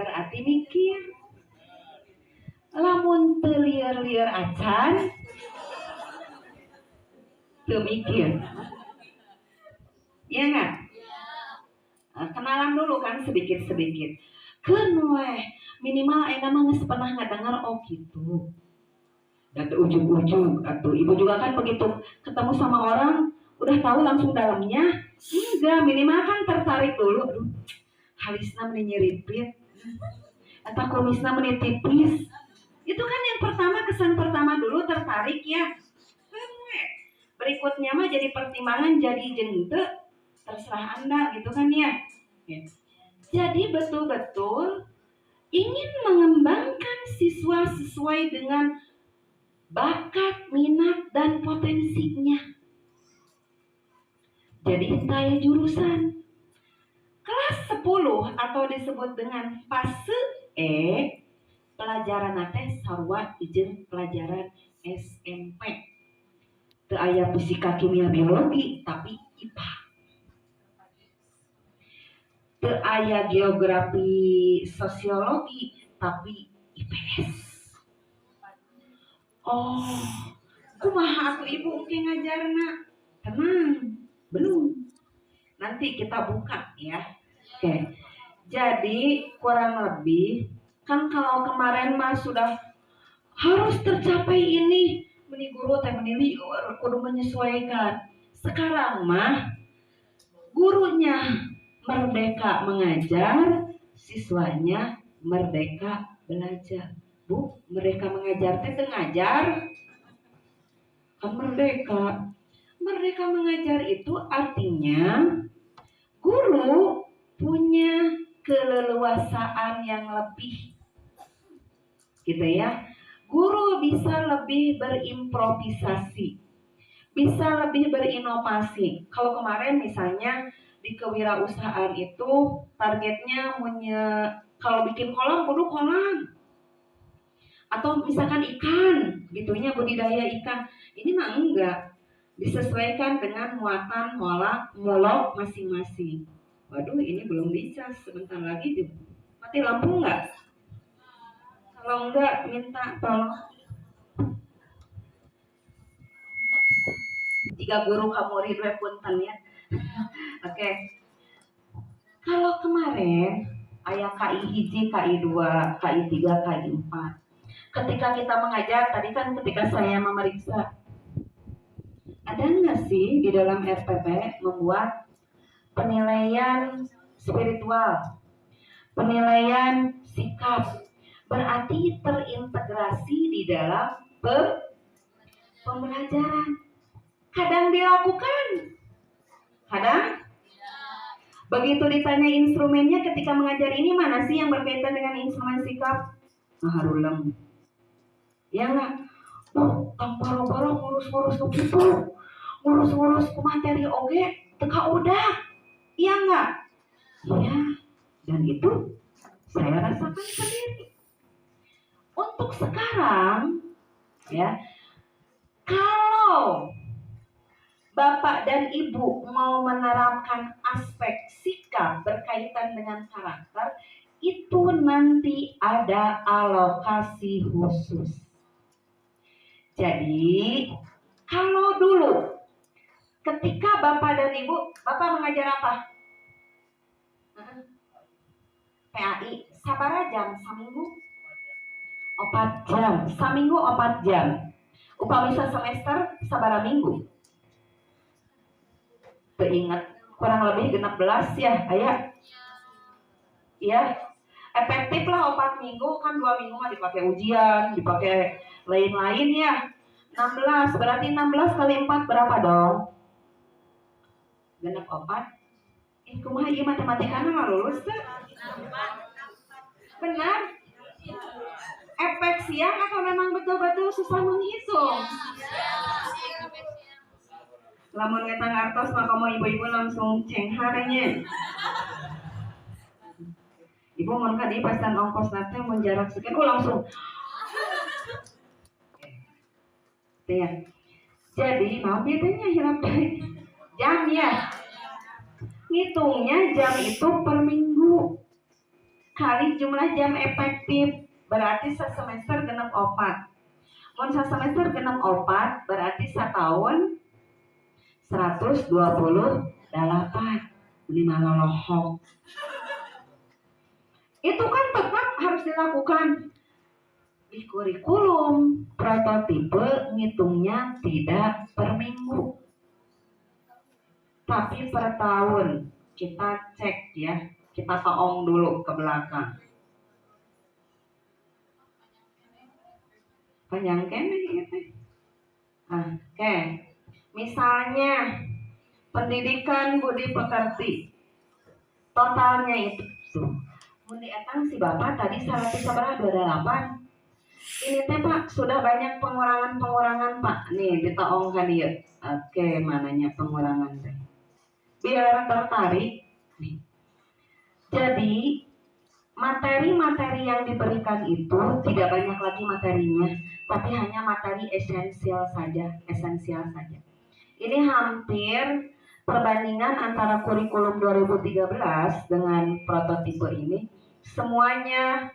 berarti mikir. Lamun teu lieur-lieur acan teu mikir. Iya nggak? Kenalan dulu kan sedikit-sedikit. Keun we minimal eta mah geus pernah ngadengar oh gitu. Dan ujung-ujung atau ibu juga kan begitu ketemu sama orang udah tahu langsung dalamnya enggak, minimal kan tertarik dulu. Aduh, halisna meni nyiripit atau kumisna meni tipis. Itu kan yang pertama, kesan pertama dulu tertarik ya. Berikutnya mah jadi pertimbangan, jadi jente terserah Anda gitu kan ya. Jadi betul-betul ingin mengembangkan siswa sesuai dengan bakat, minat, dan potensinya. Jadi entah jurusan. Kelas 10 atau disebut dengan fase E, pelajaran teh sarua jeung pelajaran SMP. Teu aya fisika, kimia, biologi, tapi IPA. Teu aya geografi, sosiologi, tapi IPS. Oh, kumaha atuh ibu engke ngajarna? Tenang, belum. Nanti kita buka ya. Oke. Jadi kurang lebih kan kalau kemarin mah sudah harus tercapai ini, meni guru teh menilai kudu menyesuaikan. Sekarang mah gurunya merdeka mengajar, siswanya merdeka belajar. Bu, mereka mengajar teh ngajar kan merdeka. Merdeka mengajar itu artinya guru punya keleluasaan yang lebih, gitu ya. Guru bisa lebih berimprovisasi, bisa lebih berinovasi. Kalau kemarin misalnya di kewirausahaan itu targetnya kalau bikin kolam kudu kolam. Atau misalkan ikan, gitunya budidaya ikan. Ini mah enggak, disesuaikan dengan muatan molok masing-masing. Waduh, ini belum bisa, sebentar lagi mati lampu enggak? Kalau enggak minta tolong. Jika guru kamu ridwe punten ya. Oke. Kalau kemarin aya KI hiji, KI 2, KI 3, KI 4. Ketika kita mengajar, tadi kan ketika saya memeriksa, ada nggak sih di dalam RPP membuat penilaian spiritual, penilaian sikap, berarti terintegrasi di dalam pembelajaran. Kadang dilakukan, kadang begitu ditanya instrumennya ketika mengajar ini mana sih yang berkaitan dengan instrumen sikap? Maharulem. Ya nggak? Kang boro-boro ngurus-ngurus begitu, ngurus-ngurus ke materi oge, teka udah, iya nggak? Iya, dan itu saya rasakan sendiri. Untuk sekarang, ya, kalau Bapak dan Ibu mau menerapkan aspek sikap berkaitan dengan karakter, itu nanti ada alokasi khusus. Jadi, kalau dulu ketika Bapak dan Ibu, Bapak mengajar apa? PAI, sabaraha jam saminggu? 4 jam, saminggu 4 jam. Upamisa semester sabaraha minggu? Teringat, kurang lebih 16 ya, aya. Ya, efektif lah 4 minggu, kan 2 minggu mah dipakai ujian, dipakai lain-lain ya. 16, berarti 16 kali 4 berapa dong? Genep 4. Kumaha ieu matematikana mah lulus teh? Benar? Efek siang atau memang betul-betul susah menghitung? Lamun ngeta ngartos mah komo ibu-ibu langsung cengharnya. Ibu mun ka dieu pasan ongkos nate mun jarak sekian langsung. Ya. Jadi mau bedanya hilap dari jam ya. Hitungnya jam itu per minggu. kali jumlah jam efektif berarti semester genep 4. Mun semester genep 4 berarti setahun 128 5 lolohok. Itu kan tetap harus dilakukan di kurikulum. Prototipe ngitungnya tidak per minggu tapi per tahun. Kita cek ya, kita taong dulu ke belakang. Panjang kene gitu. Oke. Misalnya pendidikan budi pekerti totalnya itu budi etang si bapak tadi 128. Ini teh Pak sudah banyak pengurangan Pak. Nih ditaongkan dia. Oke, mananya pengurangan teh. Biar tertarik nih. Jadi materi-materi yang diberikan itu tidak banyak lagi materinya, tapi hanya materi esensial saja. Ini hampir perbandingan antara kurikulum 2013 dengan prototipe ini, semuanya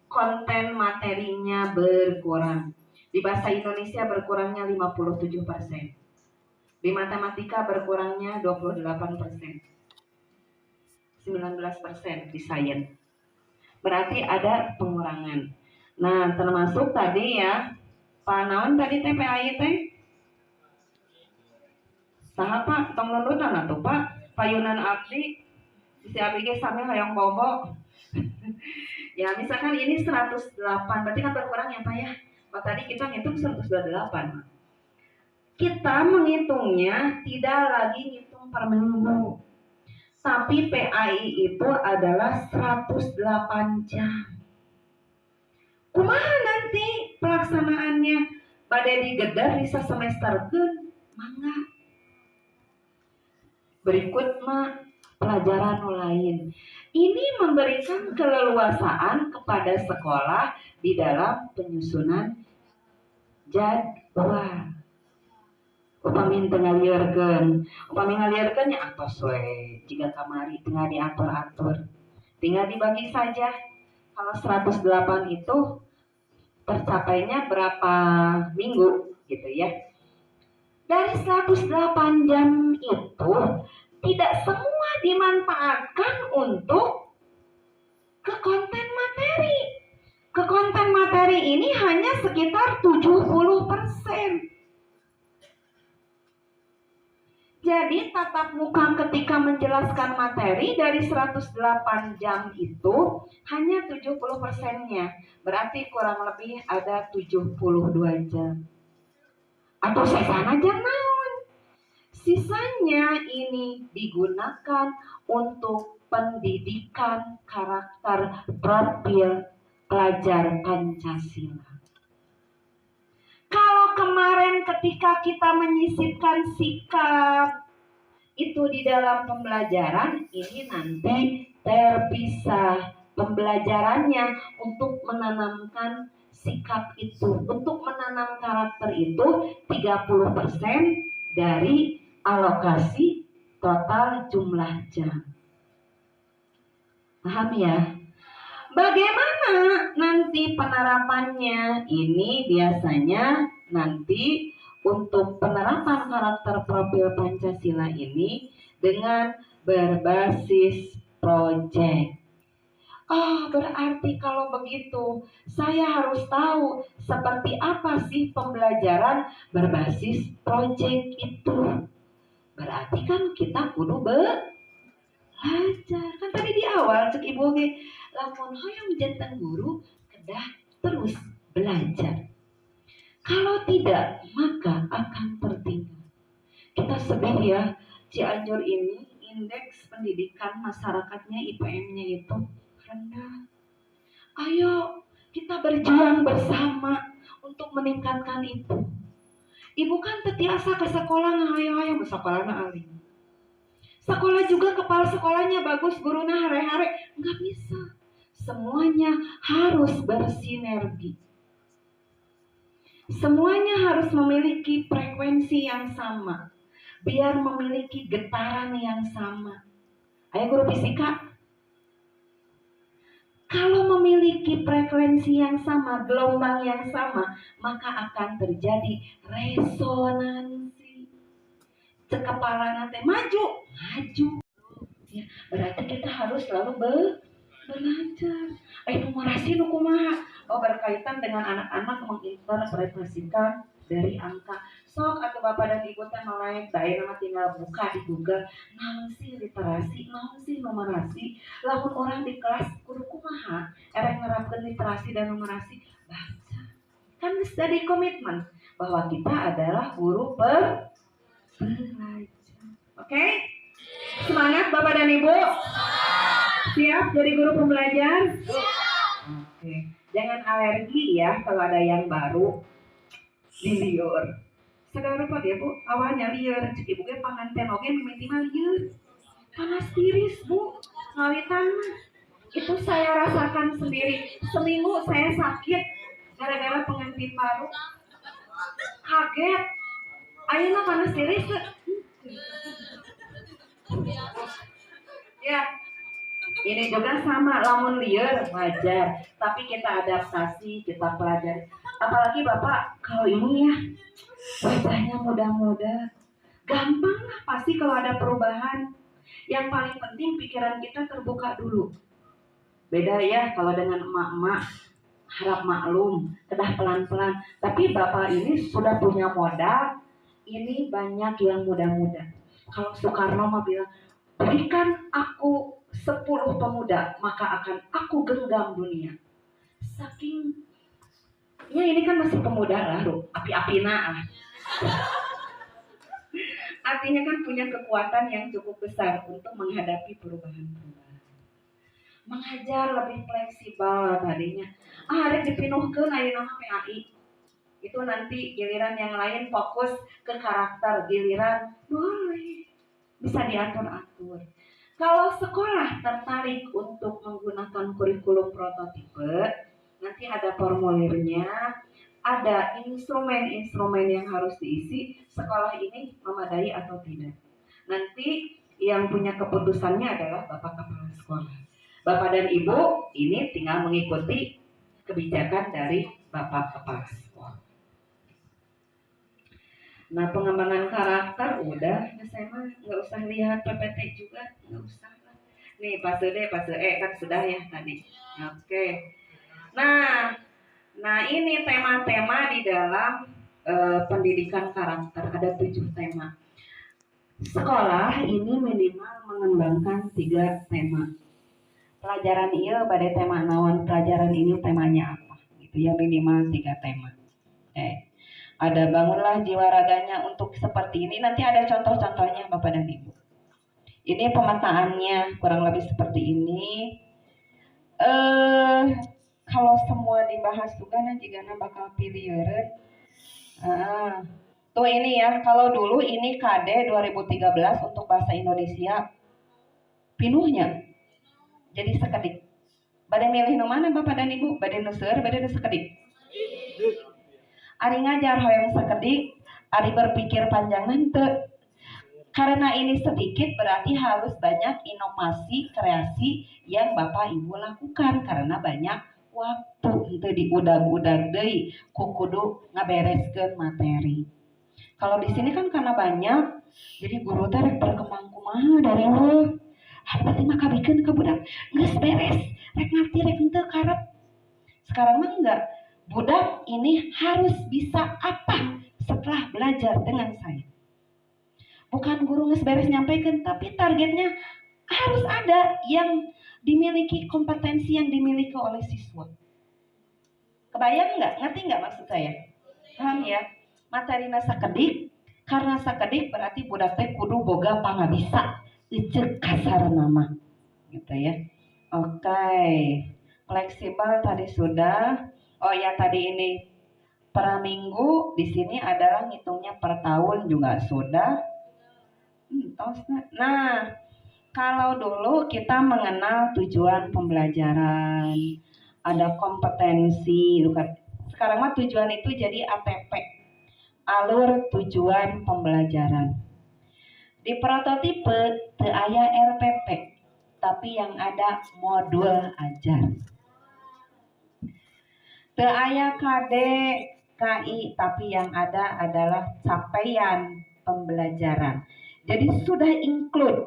konten materinya berkurang. Di bahasa Indonesia berkurangnya 57%. Di matematika berkurangnya 28%. 19% di sains. Berarti ada pengurangan. Nah, termasuk tadi ya, Pak naon tadi TPAI teh? Saha Pak, tong lulutan atuh Pak. Payunan abdi si abdi ge sami hoyong bobo. Ya, misalkan ini 108, berarti kan berkurang ya Pak ya. Pak tadi kita ngitung 128. Kita menghitungnya tidak lagi ngitung per minggu. Tapi PAI itu adalah 108 jam. Kumaha nanti pelaksanaannya? Pada digedar di semester keun mangga. Berikut mah pelajaran lain. Ini memberikan keleluasaan kepada sekolah di dalam penyusunan jadwal. Upami ngaliarkeun nya antos we jika kamari tinggal diatur-atur. Tinggal dibagi saja. Kalau 108 itu tercapainya berapa minggu gitu ya. Dari 108 jam itu tidak semua dimanfaatkan untuk ke konten materi. Ke konten materi ini hanya sekitar 70%. Jadi tatap muka ketika menjelaskan materi dari 108 jam itu hanya 70%-nya. Berarti kurang lebih ada 72 jam. Atau sisanya jam naon. Sisanya ini digunakan untuk pendidikan karakter profil pelajar Pancasila. Kalau kemarin ketika kita menyisipkan sikap itu di dalam pembelajaran, ini nanti terpisah pembelajarannya untuk menanamkan sikap itu, untuk menanam karakter itu 30% dari alokasi total jumlah jam. Paham ya? Bagaimana nanti penerapannya? Ini biasanya nanti untuk penerapan karakter profil Pancasila ini dengan berbasis proyek. Berarti kalau begitu saya harus tahu seperti apa sih pembelajaran berbasis proyek itu. Berarti kan kita kudu belajar. Kan tadi di awal cek ibu ge lamun hoyong janten guru kedah terus belajar. Kalau tidak maka akan tertinggal. Kita sedih ya, Cianjur ini indeks pendidikan masyarakatnya IPM-nya itu rendah. Ayo kita berjuang bersama untuk meningkatkan itu. Ibu kan tetiasa ke sekolah ngahayo-hayo sekolahna alim. Sekolah juga kepala sekolahnya bagus, gurunya hare-hare, nggak bisa. Semuanya harus bersinergi. Semuanya harus memiliki frekuensi yang sama, biar memiliki getaran yang sama. Ayo guru fisika. memiliki frekuensi yang sama, gelombang yang sama, maka akan terjadi resonansi. Kepala nanti maju. Ya, berarti kita harus selalu belajar. Numerasi nu kumaha? Berkaitan dengan anak-anak menginterpretasikan dari angka. Sok atau bapak dan ibu teh melek, daerah mah tinggal buka di Google. Naon sih literasi, naon sih numerasi. Lamun orang di kelas kudu kumaha? Erek nerapkeun literasi dan numerasi, baca. Kan jadi komitmen bahwa kita adalah guru belajar. Oke? Semangat Bapak dan Ibu. Siap jadi guru pembelajar? Oke. Jangan alergi ya kalau ada yang baru di liur. Segala rupa dia Bu, awalnya liur, cek ibu ge panganten oge mimiti mah liur. Panas tiris Bu, ngawitan mah. Itu saya rasakan sendiri. Seminggu saya sakit gara-gara pengantin baru. Kaget. Ayeuna panas tiris. Ya, ini juga sama, lamun liur wajar, tapi kita adaptasi, kita pelajari. Apalagi Bapak kalau ini ya wajahnya muda-muda, gampang lah pasti kalau ada perubahan. Yang paling penting pikiran kita terbuka dulu. Beda ya kalau dengan emak-emak, harap maklum, kedah pelan-pelan. Tapi Bapak ini sudah punya modal, ini banyak yang muda-muda. Kalau Soekarno mah bilang, berikan aku 10 pemuda, maka akan aku genggam dunia. Saking, ya ini kan masih pemuda lah, api-apina lah. Artinya kan punya kekuatan yang cukup besar untuk menghadapi perubahan-perubahan. Mengajar lebih fleksibel tadinya. Harus dipinuhkeun ayeuna mah PAI. Itu nanti giliran yang lain fokus ke karakter, giliran boleh bisa diatur-atur. Kalau sekolah tertarik untuk menggunakan kurikulum prototipe, nanti ada formulirnya, ada instrumen-instrumen yang harus diisi, sekolah ini memadai atau tidak. Nanti yang punya keputusannya adalah Bapak Kepala Sekolah. Bapak dan Ibu ini tinggal mengikuti kebijakan dari Bapak Kepala Sekolah. Nah, pengembangan karakter udah, saya mah nggak usah lihat PPT juga, nggak usah lah. Nih fase D, fase E kan sudah ya tadi. Oke. Nah ini tema-tema di dalam pendidikan karakter, ada 7 tema. Sekolah ini minimal mengembangkan 3 tema. Pelajaran iya pada tema naon, pelajaran ini temanya apa? Gitu ya, minimal 3 tema. Ada bangunlah jiwa raganya untuk seperti ini. Nanti ada contoh-contohnya Bapak dan Ibu. Ini pemetaannya kurang lebih seperti ini. Kalau semua dibahas juga nanti karena bakal pilih tuh ini ya, kalau dulu ini KD 2013 untuk bahasa Indonesia pinuhnya jadi sekedik. Bade milih nu mana Bapak dan Ibu? Bade nu seueur, bade nu sekedik. Ari ngajar hoyong sekedik, ari berpikir panjang henteu. Karena ini sedikit berarti harus banyak inovasi, kreasi yang Bapak Ibu lakukan karena banyak waktu henteu diudag-udag deui kudu ngabereskeun materi. Kalau di sini kan karena banyak, jadi guru teh rek berkembang kumaha dari heuh. Berarti mah kabikeun ka budak geus beres, rek ngarti rek henteu karep. Sekarang mah enggak. Budak ini harus bisa apa setelah belajar dengan saya. Bukan guru ngeberes nyampaikan, tapi targetnya harus ada yang dimiliki, kompetensi yang dimiliki oleh siswa. Kebayang nggak? Ngerti nggak maksud saya? Paham ya? Materina sakedik, karena sakedik berarti budak teh kudu boga pangabisa, icek kasar nama, gitu ya. Oke, fleksibel tadi sudah. Oh ya tadi ini per minggu, di sini adalah ngitungnya per tahun juga sudah. Nah, kalau dulu kita mengenal tujuan pembelajaran, ada kompetensi, sekarang mah tujuan itu jadi ATP, alur tujuan pembelajaran. Di prototipe teu aya RPP, tapi yang ada modul ajar. Teu aya KD, KI, tapi yang ada adalah capaian pembelajaran. Jadi sudah include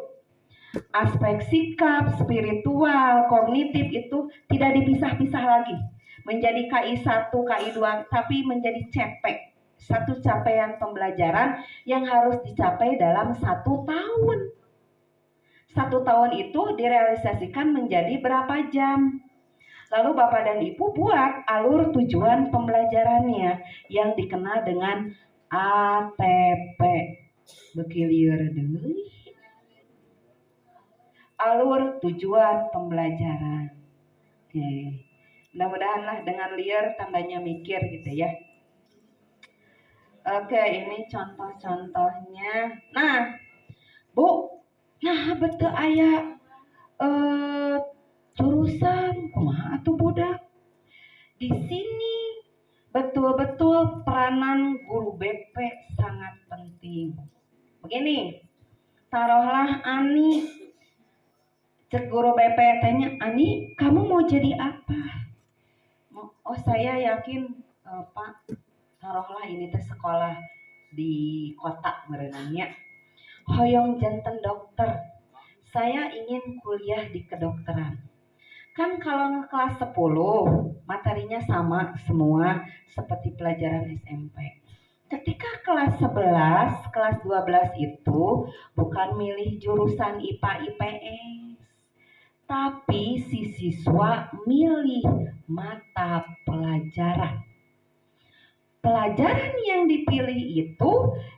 aspek sikap, spiritual, kognitif itu tidak dipisah-pisah lagi. Menjadi KI 1, KI 2, tapi menjadi CP. Satu capaian pembelajaran yang harus dicapai dalam 1 tahun. 1 tahun itu direalisasikan menjadi berapa jam. Lalu Bapak dan Ibu buat alur tujuan pembelajarannya yang dikenal dengan ATP. Bekilieur deui. Alur tujuan pembelajaran. Oke. Mudah-mudahan lah dengan liar tandanya mikir gitu ya. Oke, ini contoh-contohnya. Nah, Bu, nah betul aya jurusan kumaha atuh budak. Di sini betul-betul peranan guru BP sangat penting. Begini, taruhlah Ani, cek guru BP tanya, Ani, kamu mau jadi apa? Oh, saya yakin Pak, taruhlah ini teh sekolah di kota merenangnya. Hoyong janten dokter. Saya ingin kuliah di kedokteran. Kan kalau kelas 10 materinya sama semua seperti pelajaran SMP. Ketika kelas 11, kelas 12 itu bukan milih jurusan IPA IPS, tapi si siswa milih mata pelajaran. Pelajaran yang dipilih itu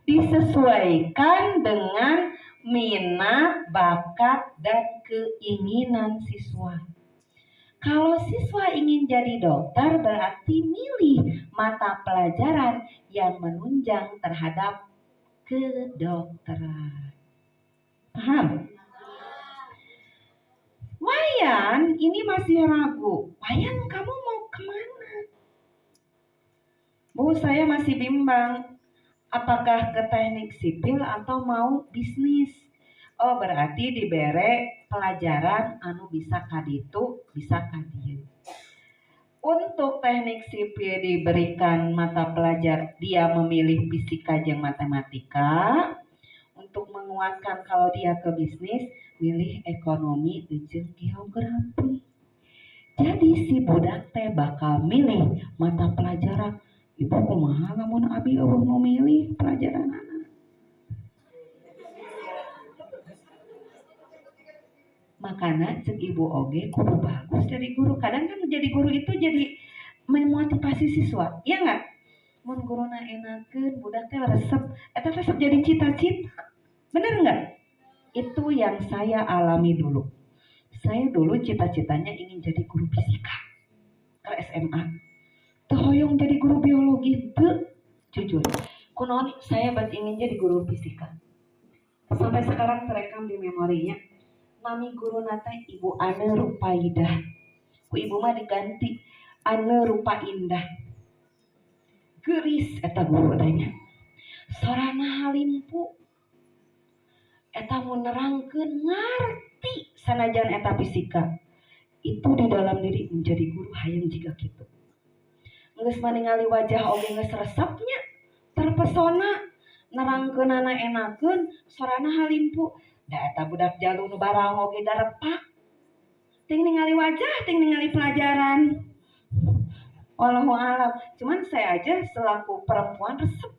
disesuaikan dengan minat, bakat, dan keinginan siswa. Kalau siswa ingin jadi dokter berarti milih mata pelajaran yang menunjang terhadap kedokteran. Paham? Wayan ini masih ragu. Wayan kamu mau kemana? Bu, saya masih bimbang. Apakah ke teknik sipil atau mau bisnis? Oh, berarti dibere pelajaran anu bisa kaditu, bisa kadieu. Untuk teknik sipil diberikan mata pelajaran, dia memilih fisika jeung matematika. Untuk menguatkan kalau dia ke bisnis, milih ekonomi jeung geografi. Jadi si budak teh bakal milih mata pelajaran. Ibu kumaha lamun abi eueuh mau milih pelajaran anak. Makanya cek ibu oge kudu bagus jadi guru. Kadang kan jadi guru itu jadi memotivasi siswa, iya nggak? Mun guruna enakeun budak teh resep, eta resep jadi cita-cita. Bener nggak? Itu yang saya alami dulu. Saya dulu cita-citanya ingin jadi guru fisika ke SMA. Teu hoyong jadi guru biologi, teu. Jujur. Kunaon saya ingin jadi guru fisika. Sampai sekarang terekam di memorinya. Mami guru nata Ibu Ane Rupaidah. Ku ibu mah diganti Ane Rupa Indah. Geris eta guru tanya. Sorana halimpu. Eta mun nerangkeun ngarti sanajan eta fisika. Itu di dalam diri menjadi guru hayang jiga kitu. Geus maningali wajah oge geus resepnya, terpesona, nerangkeunana enakeun, sorana halimpu. Da eta budak jalu nu barang oge darepa. Ting ningali wajah, ting ningali pelajaran. Wallahu alam. Cuman saya aja selaku perempuan resep.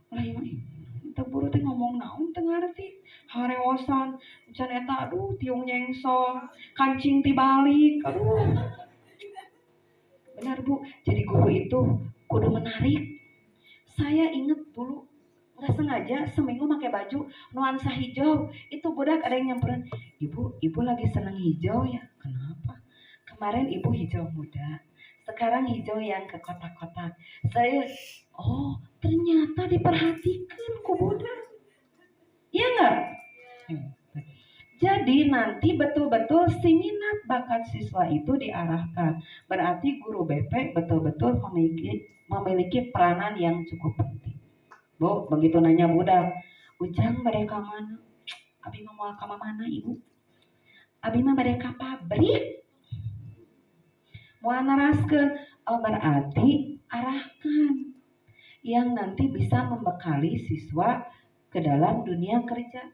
Lain eta guru teh ngomong naon teu ngarti. Harewosan, can eta aduh tiung nyengsor, kancing tibalik. Aduh. Benar Bu, jadi guru itu kudu menarik. Saya inget dulu nggak sengaja seminggu pakai baju nuansa hijau, itu budak ada yang nyamperin, ibu lagi seneng hijau ya? Kenapa? Kemarin ibu hijau muda, sekarang hijau yang ke kotak-kotak. Saya, oh ternyata diperhatikan ku budak, iya nggak? Jadi nanti betul-betul si minat bakat siswa itu diarahkan. Berarti guru BP betul-betul memiliki peranan yang cukup penting. Bu, begitu nanya budak, Ujang mereka mana? Abi mau ke mana ibu? Abi mah mereka pabrik. Mau naraskeun, oh berarti arahkan yang nanti bisa membekali siswa ke dalam dunia kerja.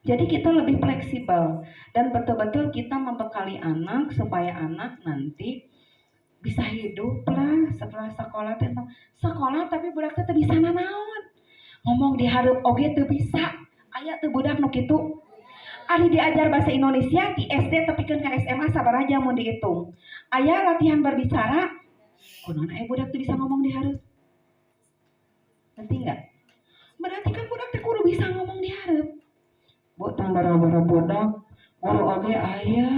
Jadi kita lebih fleksibel dan betul-betul kita membekali anak supaya anak nanti bisa hidup lah setelah sekolah. Sekolah tapi budak teh bisa nanaon. Ngomong dihareup oge teu bisa. Aya teu budak nu kitu. Ari diajar bahasa Indonesia di SD tepikeun ka SMA sabaraha mun dihitung. Aya latihan berbicara, kunaon aya budak teu bisa ngomong dihareup. Ngerti enggak? Berarti kan budak teh kudu bisa ngomong dihareup. Bu tang bara-bara budak, guru oge aya.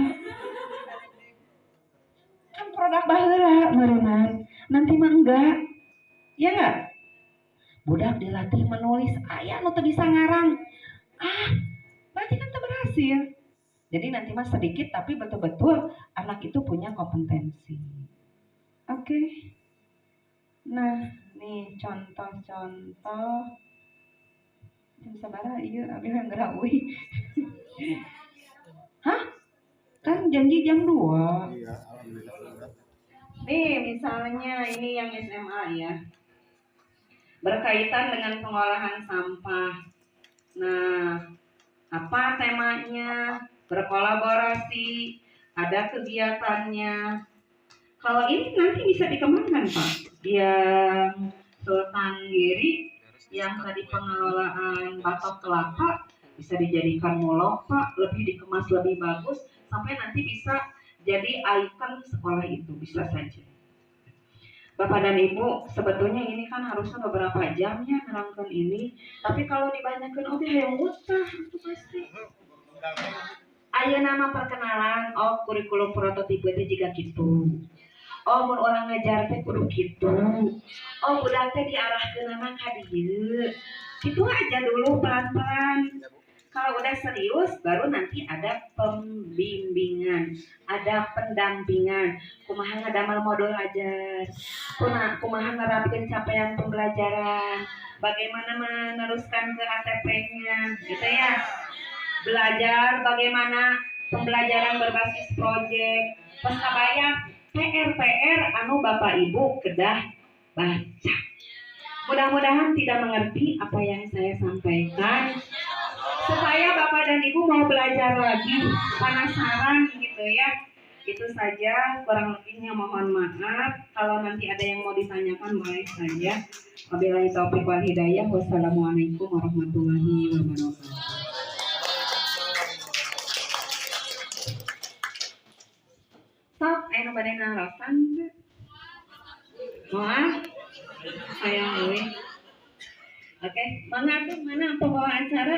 Kan produk baheula meureunnan. Nanti mah enggak. Ya enggak? Budak dilatih menulis, aya nu teu bisa ngarang. Berarti kan teu berhasil. Jadi nanti mah sedikit tapi betul-betul anak itu punya kompetensi. Oke. Nah, nih contoh-contoh. Jam sabaraha ieu abi yang geraweuh. Hah? Kan janji jam 2. Iya, alhamdulillah. Nih, misalnya ini yang SMA ya. Berkaitan dengan pengolahan sampah. Nah, apa temanya? Berkolaborasi, ada kegiatannya. Kalau ini nanti bisa dikembangkan, Pak. Yang Sultan Giri, yang tadi pengelolaan batok kelapa, bisa dijadikan molok, Pak. Lebih dikemas lebih bagus, sampai nanti bisa jadi ikon sekolah itu, bisa saja. Bapak dan Ibu, sebetulnya ini kan harusnya beberapa jamnya nerangkan ini, tapi kalau dibanyakin oke hayang utah itu pasti. Aya nama perkenalan, oh kurikulum prototipe teh juga gitu. Oh mun orang ngajar teh kudu gitu. Oh budak teh diarahkeunana ka dieu. Gitu aja dulu pelan-pelan. Kalau udah serius baru nanti ada pembimbingan, ada pendampingan, kumaha ngadamel modul ajar, kumaha nerapkeun capaian pembelajaran, bagaimana meneruskan ke ATP-nya, gitu ya. Belajar bagaimana pembelajaran berbasis proyek, pesabaya PR anu Bapak Ibu kedah baca. Mudah-mudahan tidak mengerti apa yang saya sampaikan. Supaya Bapak dan Ibu mau belajar lagi, penasaran gitu ya. Itu saja, kurang lebihnya mohon maaf. Kalau nanti ada yang mau ditanyakan boleh saja. Wabillahi taufiq wal hidayah. Wassalamualaikum warahmatullahi wabarakatuh. Sok, ayo badai narasan. Moal, sayang gue. Oke, mana tuh mana pembawa acara?